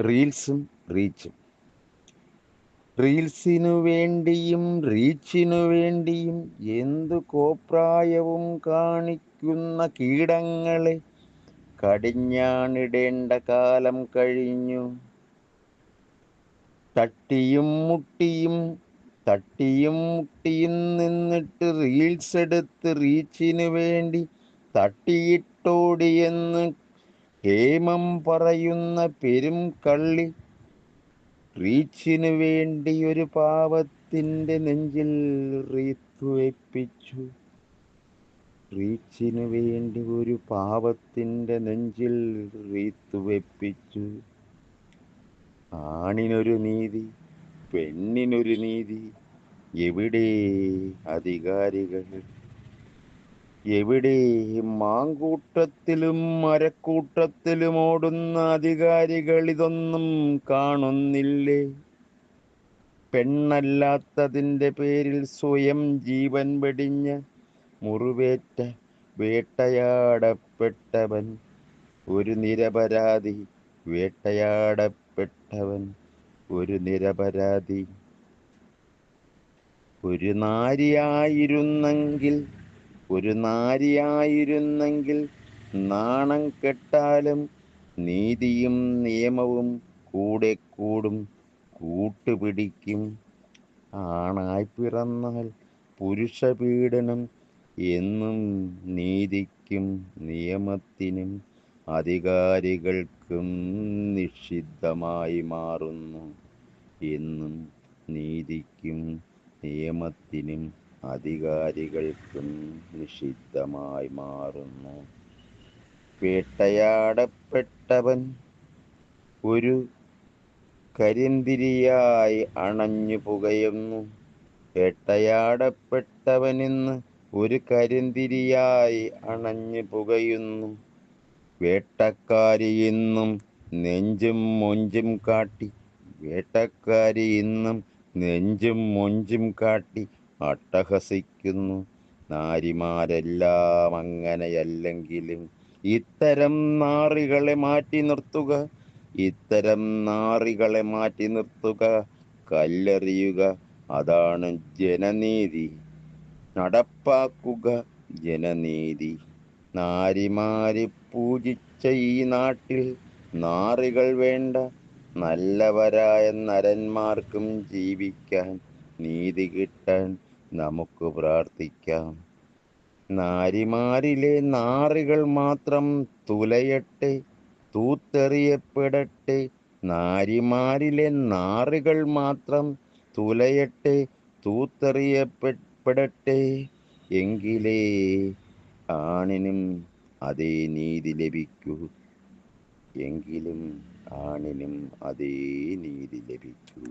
റീൽസും റീച്ചും. റീൽസിനു വേണ്ടിയും റീച്ചിനു വേണ്ടിയും എന്തു കോപ്രായവും കാണിക്കുന്ന കീടങ്ങളെ കടിഞ്ഞാണിടേണ്ട കാലം കഴിഞ്ഞു. തട്ടിയും മുട്ടിയും നിന്നിട്ട് റീൽസ് എടുത്ത് റീച്ചിനു വേണ്ടി തട്ടിയിട്ടോടിയെന്ന് ഹേമം പറയുന്ന പെരും കള്ളി റീച്ചിനു വേണ്ടി ഒരു പാവത്തിന്റെ നെഞ്ചിൽ റീത്തുവെപ്പിച്ചു. റീച്ചിനു വേണ്ടി ഒരു പാവത്തിന്റെ നെഞ്ചിൽ റീത്തുവെപ്പിച്ചു. ആണിനൊരു നീതി, പെണ്ണിനൊരു നീതി, എവിടെ അധികാരികൾ? എവിടെ മാങ്കൂട്ടത്തിലും മരക്കൂട്ടത്തിലും ഓടുന്ന അധികാരികൾ? ഇതൊന്നും കാണുന്നില്ലേ? പെണ്ണല്ലാത്തതിൻ്റെ പേരിൽ സ്വയം ജീവൻ വെടിഞ്ഞ മുറിവേറ്റ വേട്ടയാടപ്പെട്ടവൻ ഒരു നിരപരാധി. വേട്ടയാടപ്പെട്ടവൻ ഒരു നിരപരാധി. ഒരു നാരിയായിരുന്നെങ്കിൽ നാണം കെട്ടാലും നീതിയും നിയമവും കൂടെ കൂടും, കൂട്ടുപിടിക്കും. ആണായി പിറന്നാൽ പുരുഷപീഡനം എന്നും നീതിക്കും നിയമത്തിനും അധികാരികൾക്കും നിഷിദ്ധമായി മാറുന്നു. എന്നും നീതിക്കും നിയമത്തിനും അധികാരികൾക്കും നിഷിദ്ധമായി മാറുന്നു. വേട്ടയാടപ്പെട്ടവൻ ഒരു കരിന്തിരിയായി അണഞ്ഞു പുകയുന്നു. വേട്ടയാടപ്പെട്ടവനിന്ന് ഒരു കരിന്തിരിയായി അണഞ്ഞു പുകയുന്നു. വേട്ടക്കാരി ഇന്നും നെഞ്ചും മൊഞ്ചും കാട്ടി, വേട്ടക്കാരി ഇന്നും നെഞ്ചും മൊഞ്ചും കാട്ടി അട്ടഹസിക്കുന്നു. നാരിമാരെല്ലാം അങ്ങനെയല്ലെങ്കിലും ഇത്തരം നാറികളെ മാറ്റി നിർത്തുക, ഇത്തരം നാറികളെ മാറ്റി നിർത്തുക, കല്ലെറിയുക. അതാണ് ജനനീതി. നടപ്പാക്കുക ജനനീതി. നാരിമാരെ പൂജിച്ച ഈ നാട്ടിൽ നാറികൾ വേണ്ട. നല്ലവരായ നരന്മാർക്കും ജീവിക്കാൻ, നീതി കിട്ടാൻ നമുക്ക് പ്രാർത്ഥിക്കാം. നാരിമാരിലെ നാറികൾ മാത്രം തുലയട്ടെ, തൂത്തെറിയപ്പെടട്ടെ. നാരിമാരിലെ നാറികൾ മാത്രം തുലയട്ടെ, തൂത്തെറിയപ്പെടട്ടെ. എങ്കിലേ ആണിനും അതേ നീതി ലഭിക്കൂ. എങ്കിലും ആണിനും അതേ നീതി ലഭിക്കൂ.